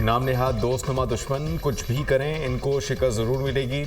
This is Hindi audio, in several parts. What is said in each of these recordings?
नाम नेहाद दोस्तनुमा दुश्मन कुछ भी करें इनको शिकस्त ज़रूर मिलेगी।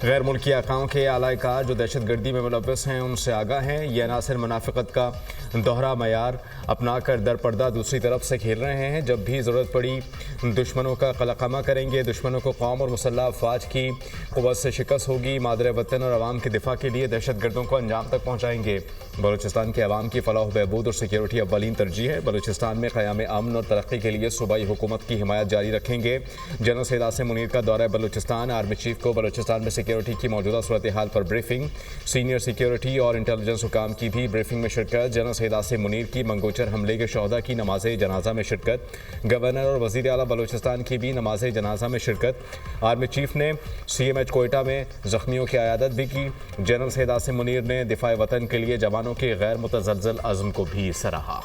गैर मुल्की आकाओं के आलाकार जो दहशत गर्दी में मुलव्वस हैं उनसे आगाह हैं। यह अनासर मुनाफिकत का दोहरा मयार अपनाकर दर पर्दा दूसरी तरफ से खेल रहे हैं। जब भी ज़रूरत पड़ी दुश्मनों का कलकमा करेंगे। दुश्मनों को कौम और मुसल्लह अफवाज की क़ुव्वत से शिकस्त होगी। मादर वतन और अवाम के दिफा के लिए दहशत गर्दों को अंजाम तक पहुँचाएंगे। बलूचिस्तान के अवाम की फलाह बहबूद और सिक्योरिटी अव्वलीन तरजीह है। बलूचिस्तान में क़याम अमन और तरक्की के लिए सूबाई हुकूमत की हिमायत जारी रखेंगे। जनरल सैयद आसिम मुनीर का दौरा बलूचिस्तान। आर्मी चीफ को बलूचिस्तान में सिक्योरिटी की मौजूदा सूरत हाल पर ब्रीफिंग। सीनियर सिक्योरिटी और इंटेलिजेंस हुकाम की भी ब्रीफिंग में शिरकत। जनरल सैयद आसिम मुनीर की मंगोचर हमले के शहदा की नमाज जनाजा में शिरकत। गवर्नर और वज़ीर आला बलूचिस्तान की भी नमाज जनाजा में शिरकत। आर्मी चीफ ने CMH कोयटा में जख्मियों की अयादत भी की। जनरल सैयद आसिम मुनीर ने दिफा वतन के लिए जवानों के गैर मुतज़लज़ल अज़्म को भी सराहा।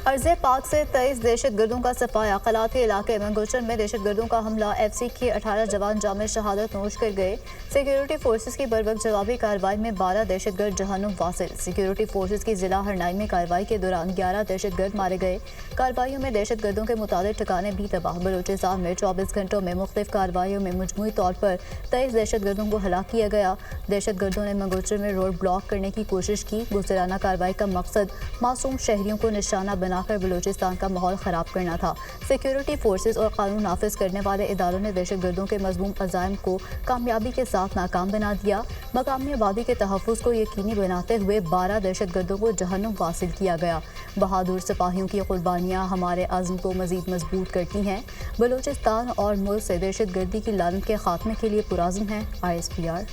अर्ज़े पाक से 23 दहशत गर्दों का सफाया। कलाती इलाके मंगोचर में दहशत गर्दों का हमला। FC के 18 जवान जामे शहादत नोश कर गए। सिक्योरिटी फोर्सेस की बरवक्त जवाबी कार्रवाई में 12 दहशत गर्द जहन्नुम वासिल। सिक्योरिटी फोर्सेस की जिला हरनाई में कार्रवाई के दौरान 11 दहशत गर्द मारे गए। कार्रवाइयों में दहशत गर्दों के मुताबिक ठिकाने भी तबाह। बलूचिस्तान में 24 घंटों में मुख्तलिफ कार्रवाइयों में मजमूई तौर पर 23 दहशत गर्दों को हलाक किया गया। दहशत गर्दों ने मंगोचर में रोड ब्लॉक करने की कोशिश की। गुजराना कार्रवाई का मकसद मासूम शहरियों को निशाना बनाकर बलूचिस्तान का माहौल ख़राब करना था। सिक्योरिटी फोर्सेस और कानून नाफिज करने वाले इदारों ने दहशत गर्दों के मज़मूम अज़ाइम को कामयाबी के साथ नाकाम बना दिया। मकामी आबादी के तहफ़्फ़ुज़ को यकीनी बनाते हुए 12 दहशत गर्दों को जहन्नुम वासिल किया गया। बहादुर सिपाहियों की कुर्बानियाँ हमारे अज़्म को मज़ीद मजबूत करती हैं। बलूचिस्तान और मुल्क से दहशत गर्दी की लानत के खात्मे के लिए पुरज़्म है ISPR।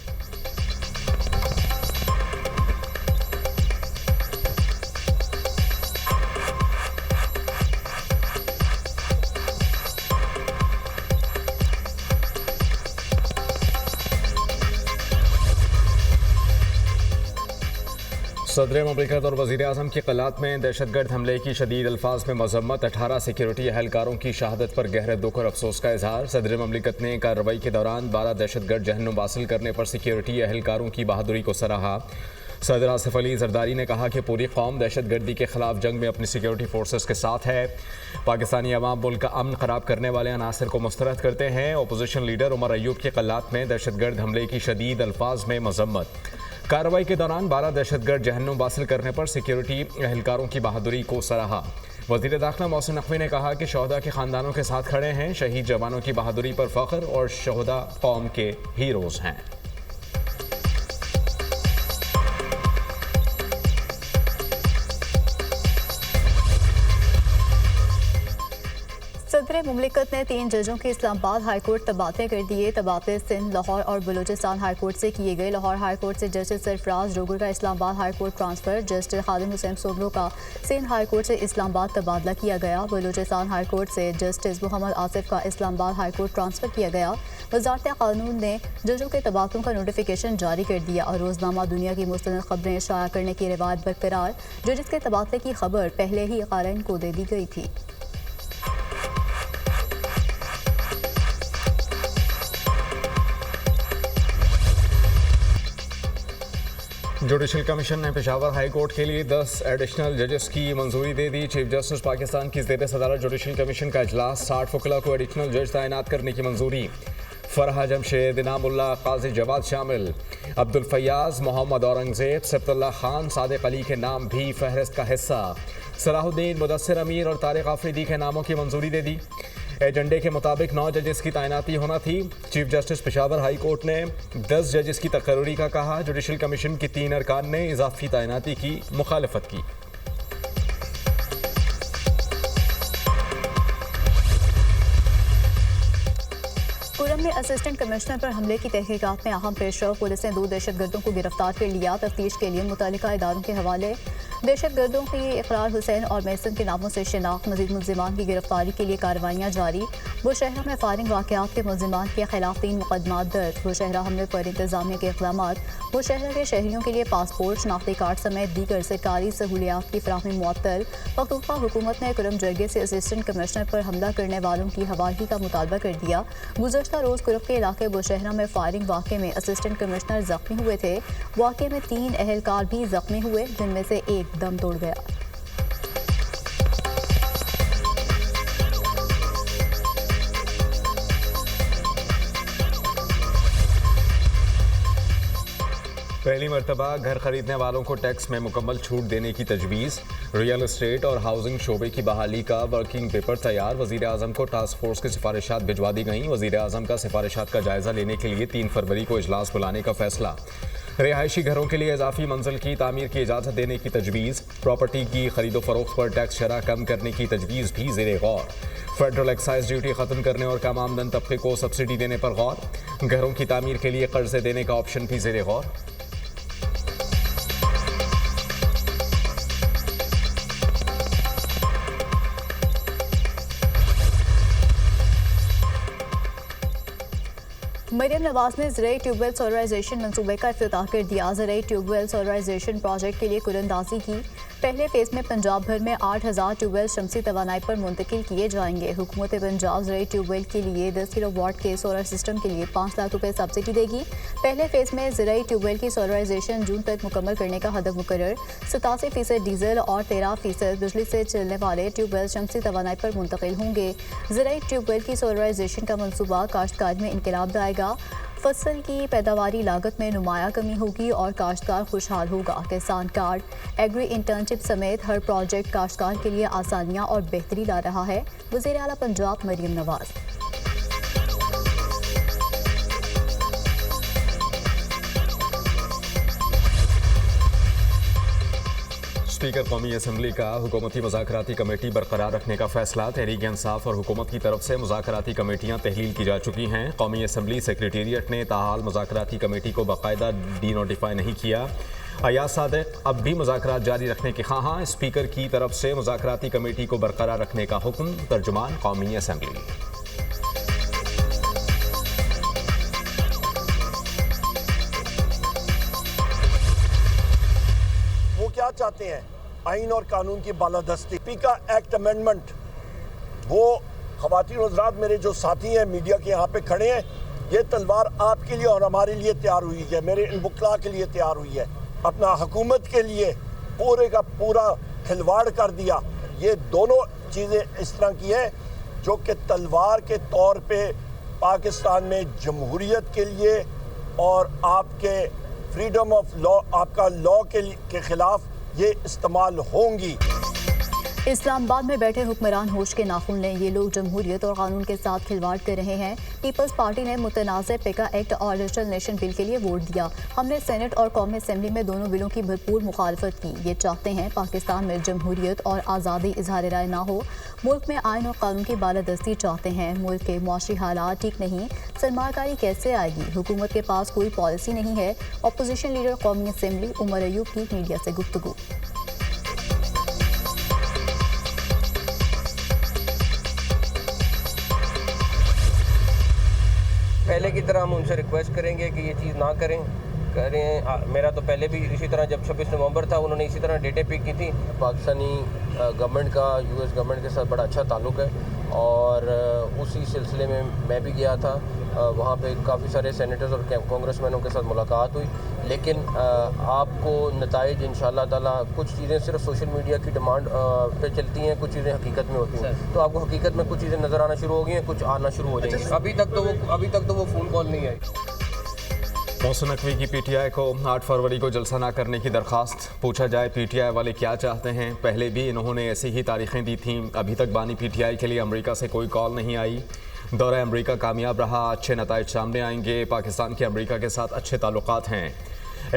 सदर ममलिकत और वज़ीर आज़म की क़िलात में दहशतगर्द हमले की शदीद अल्फाज में मज़म्मत। 18 सिक्योरिटी अहलकारों की शहादत पर गहरे दुख और अफसोस का इजहार। सदर ममलिकत ने कार्रवाई के दौरान 12 दहशतगर्द जहन्नुम हासिल करने पर सिक्योरिटी अहलकारों की बहादुरी को सराहा। सदर आसिफ अली जरदारी ने कहा कि पूरी कौम दहशत गर्दी के खिलाफ जंग में अपनी सिक्योरिटी फोर्सेस के साथ है। पाकिस्तानी अवाम मुल्क का अमन ख़राब करने वाले अनासर को मुस्तरद करते हैं। अपोजिशन लीडर उमर अयूब की क़िलात में दहशत गर्द हमले की शदीद अल्फाज में मज़म्मत। कार्रवाई के दौरान 12 दहशतगर्द जहन्नुम हासिल करने पर सिक्योरिटी अहलकारों की बहादुरी को सराहा। वज़ीर दाखिला मोहसिन नकवी ने कहा कि शहदा के ख़ानदानों के साथ खड़े हैं। शहीद जवानों की बहादुरी पर फ़ख्र और शहदा कौम के हीरोज़ हैं। सदर मुमलिकत ने 3 जजों के इस्लामाबाद हाईकोर्ट तबादले कर दिए। तबादले सिंध, लाहौर और बलूचिस्तान हाईकोर्ट से किए गए। लाहौर हाईकोर्ट से जस्टिस सरफराज डोगर का Islamabad high court transfer. Justice Khalid Hussain Soomro का सिंध हाईकोर्ट से इस्लामाबाद तबादला किया गया। बलूचिस्तान हाईकोर्ट से जस्टिस मोहम्मद आसिफ का इस्लामाबाद हाईकोर्ट ट्रांसफ़र किया गया। वज़ारत क़ानून ने जजों के तबादलों का नोटिफिकेशन जारी कर दिया और रोज़नामा दुनिया की मुस्तनद खबरें शाया करने की रिवायत बरकरार। जजेस के तबादले की खबर पहले ही क़ारीन को दे दी गई थी। जुडिशल कमीशन ने पेशावर हाई कोर्ट के लिए 10 एडिशनल जजेस की मंजूरी दे दी। चीफ जस्टिस पाकिस्तान की ज़ेर सदारत जुडिशल कमीशन का इजलास। 60 वकला को एडिशनल जज तैनात करने की मंजूरी। फरहा जमशेद, इनामुल्ला, काजी जवाद शामिल। अब्दुल फैयाज, मोहम्मद औरंगजेब, सिफ्तुल्लाह खान, सादिक अली के नाम भी फहरिस्त का हिस्सा। सलाहुद्दीन, मुदस्सिर अमीर और तारिक आफरीदी के नामों की मंजूरी दे दी। एजेंडे के मुताबिक 9 जजेस की तैनाती होना थी। Chief justice Peshawar high court ने 10 जजेस की तकर्री का कहा। जुडिशल कमीशन की 3 अरकान ने इजाफी तैनाती की मुखालफत की। कुरम में असिस्टेंट कमिश्नर पर हमले की तहकीकात में अहम पेशरफ। पुलिस ने 2 दहशत गर्दों को गिरफ्तार कर लिया। तफ्तीश के लिए मुतल्लिका इदारों के हवाले। दहशतगर्दों की इकरार हुसैन और महसन के नामों से शिनाख्त, मजीद मुल्जिमान की गिरफ्तारी के लिए कार्रवाइयाँ जारी। बुशहरा में फायरिंग वाक़यात के मुल्जिमान के खिलाफ 3 मुकदमात दर्ज। बुशहरा हमले पर इंतजामिया के इक़दामात। बुशहरा के शहरियों के लिए पासपोर्ट, शनाख्ती कार्ड समेत दीगर सरकारी सहूलियात की फराहमी मुअत्तल। पख्तूनख्वा हुकूमत ने कुरम जरगे से असिस्टेंट कमिश्नर पर हमला करने वालों की हवालगी का मुतालबा कर दिया। गुज़श्ता रोज़ कुरब के इलाके बुशहरा में फायरिंग वाक़े में असिस्टेंट कमिश्नर जख्मी हुए थे। वाक़े में 3 अहलकार भी जख्मी हुए, जिनमें से एक दम तोड़ गया। पहली मरतबा घर खरीदने वालों को टैक्स में मुकम्मल छूट देने की तजवीज़। रियल एस्टेट और हाउसिंग शोबे की बहाली का वर्किंग पेपर तैयार। वज़ीर आज़म को टास्क फोर्स की सिफारिशात भिजवा दी गईं। वज़ीर आज़म का सिफारिशात का जायज़ा लेने के लिए 3 फरवरी को इजलास बुलाने का फैसला। रिहायशी घरों के लिए इजाफी मंजिल की तामीर की इजाज़त देने की तजवीज़। प्रॉपर्टी की खरीदो फरोख्त पर टैक्स शरह कम करने की तजवीज़ भी ज़ेरे गौर। फेडरल एक्साइज ड्यूटी ख़त्म करने और कम आमदन तबके को सब्सिडी देने पर गौर। घरों की तामीर के लिए कर्जे देने का ऑप्शन भी ज़ेरे गौर। मरियम नवाज ने ज़राई ट्यूबवेल सोलराइजेशन मनसूबे का इफ्तिताह कर दिया। ज़राई ट्यूबवेल सोलराइजेशन प्रोजेक्ट के लिए कुरंदाजी की। पहले फेज़ में पंजाब भर में 8000 ट्यूबवेल शमसी तवानाई पर मुंतकिल किए जाएंगे। हुकूमत पंजाब ज़राई ट्यूबवेल के लिए 10 किलोवाट के सोलर सिस्टम के लिए 5 लाख रुपए सब्सिडी देगी। पहले फेज़ में ज़राई ट्यूबवेल की सोलराइजेशन जून तक मुकम्मल करने का हदफ मुकर्रर। 87% डीजल और 13% बिजली से चलने वाले ट्यूबवेल शमसी तवानाई पर मुंतकिल होंगे। ज़राई ट्यूबवेल की सोलराइजेशन का मनसूबा काश्तकारी में इनकलाब लाएगा। फसल की पैदावारी लागत में नुमाया कमी होगी और काश्तकार खुशहाल होगा। किसान कार्ड, एग्री इंटर्नशिप समेत हर प्रोजेक्ट काश्तकार के लिए आसानियां और बेहतरी ला रहा है। वज़ीर आला पंजाब मरियम नवाज। स्पीकर कौमी असम्बली का हुकूमती मुज़ाकराती कमेटी बरकरार रखने का फैसला। तहरीक इंसाफ और हुकूमत की तरफ से मुज़ाकराती कमेटियाँ तहलील की जा चुकी हैं। कौमी असम्बली सेक्रेटेरिएट ने ताहाल मुज़ाकराती कमेटी को बाकायदा डी नोटिफाई नहीं किया। अयाज सादिक अब भी मुज़ाकरात जारी रखने के ख़्वाहां। स्पीकर की तरफ से मुज़ाकराती कमेटी को बरकरार रखने का हुक्म। तर्जुमान कौमी असम्बली। वो क्या चाहते हैं? आइन और कानून की बालादस्ती। स्पीकर एक्ट अमेंडमेंट, वो ख़वातीन और हज़रात मेरे जो साथी हैं मीडिया के यहाँ पे खड़े हैं, ये तलवार आपके लिए और हमारे लिए तैयार हुई है, मेरे इन बुकला के लिए तैयार हुई है। अपना हुकूमत के लिए पूरे का पूरा खिलवाड़ कर दिया। ये दोनों चीज़ें इस तरह की हैं जो कि तलवार के तौर पे पाकिस्तान में जमहूरियत के लिए और आपके फ्रीडम ऑफ लॉ, आपका लॉ के खिलाफ ये इस्तेमाल होंगी। इस्लामाबाद में बैठे हुक्मरान होश के नाखून ने ये लोग जमहूरियत और कानून के साथ खिलवाड़ कर रहे हैं। पीपल्स पार्टी ने मुतनाज़ पिका एक्ट और डिजिटल नेशन बिल के लिए वोट दिया। हमने सेनेट और कौमी असम्बली में दोनों बिलों की भरपूर मुखालफत की। ये चाहते हैं पाकिस्तान में जमहूरियत और आज़ादी इजहार राय ना हो। मुल्क में आइन और कानून की बालादस्ती चाहते हैं। मुल्क के मुआशी हालात ठीक नहीं, सरमाकारी कैसे आएगी? हुकूमत के पास कोई पॉलिसी नहीं है। अपोजिशन लीडर कौमी असम्बली उमर अयूब की मीडिया से गुफ्तगू। पहले की तरह हम उनसे रिक्वेस्ट करेंगे कि ये चीज़ ना करें। मेरा तो पहले भी इसी तरह जब 26 नवंबर था उन्होंने इसी तरह डेटें पिक की थी। पाकिस्तानी गवर्नमेंट का यूएस गवर्नमेंट के साथ बड़ा अच्छा ताल्लुक़ है और उसी सिलसिले में मैं भी गया था। वहाँ पे काफ़ी सारे सेनेटर्स और कांग्रेसमैनों के साथ मुलाकात हुई, लेकिन आपको नताइज इंशाअल्लाह ताला, कुछ चीज़ें सिर्फ सोशल मीडिया की डिमांड पे चलती हैं, कुछ चीज़ें हकीकत में होती हैं। तो आपको हकीकत में कुछ चीज़ें नज़र आना शुरू हो गई हैं, कुछ आना शुरू हो जाएंगी। अभी तक तो वो फ़ोन कॉल नहीं आई। मोहसिन नकवी की पीटीआई को 8 फरवरी को जलसा ना करने की दरख्वास्त। पूछा जाए पीटीआई वाले क्या चाहते हैं। पहले भी इन्होंने ऐसी ही तारीखें दी थीं। अभी तक बानी पीटीआई के लिए अमेरिका से कोई कॉल नहीं आई। दौरा अमेरिका कामयाब रहा, अच्छे नताइज सामने आएंगे। पाकिस्तान के अमेरिका के साथ अच्छे ताल्लुकात हैं।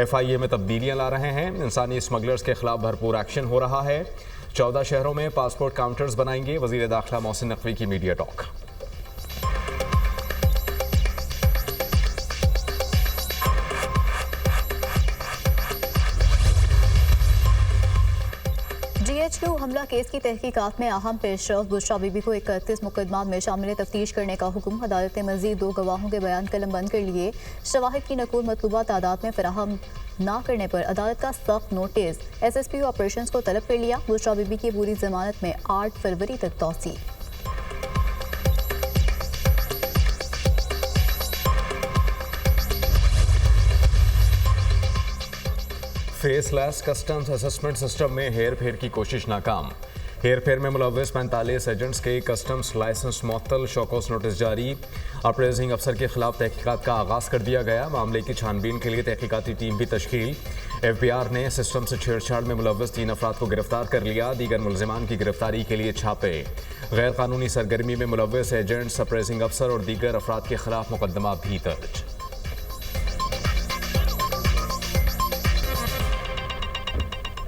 FIA में तब्दीलियाँ ला रहे हैं। इंसानी स्मगलर्स के खिलाफ भरपूर एक्शन हो रहा है। 14 शहरों में पासपोर्ट काउंटर्स बनाएंगे। वज़ीर दाखिला मोहसिन नकवी की मीडिया टॉक। HQ हमला केस की तहकीकात में अहम पेशरफ। बुशरा बीबी को 31 मुकदमा में शामिल तफ्तीश करने का हुक्म। अदालत ने मजीद 2 गवाहों के बयान कलमबंद कर लिए। शवाहिद की नकूल मतलूबा तादाद में फराहम ना करने पर अदालत का सख्त नोटिस। SSP ऑपरेशन को तलब कर लिया। बुशरा बीबी की पूरी जमानत में 8 फरवरी तक तौसी। फेसलेस कस्टम्स असेसमेंट सिस्टम में हेर फेर की कोशिश नाकाम। हेर फेर में मुलव्वस 45 एजेंट्स के कस्टम्स लाइसेंस मुअत्तल, शौकस नोटिस जारी। अप्रेजिंग अफसर के खिलाफ तहकीकात का आगाज़ कर दिया गया। मामले की छानबीन के लिए तहकीकाती टीम भी तश्कील। FBI ने सिस्टम से छेड़छाड़ में मुलव्वस 3 अफराद को गिरफ्तार कर लिया। दीगर मुलजिमान की गिरफ्तारी के लिए छापे। गैर कानूनी सरगर्मी में मुलव्वस एजेंट्स, अप्रेजिंग अफसर और दीगर अफराद के खिलाफ मुकदमा भी दर्ज।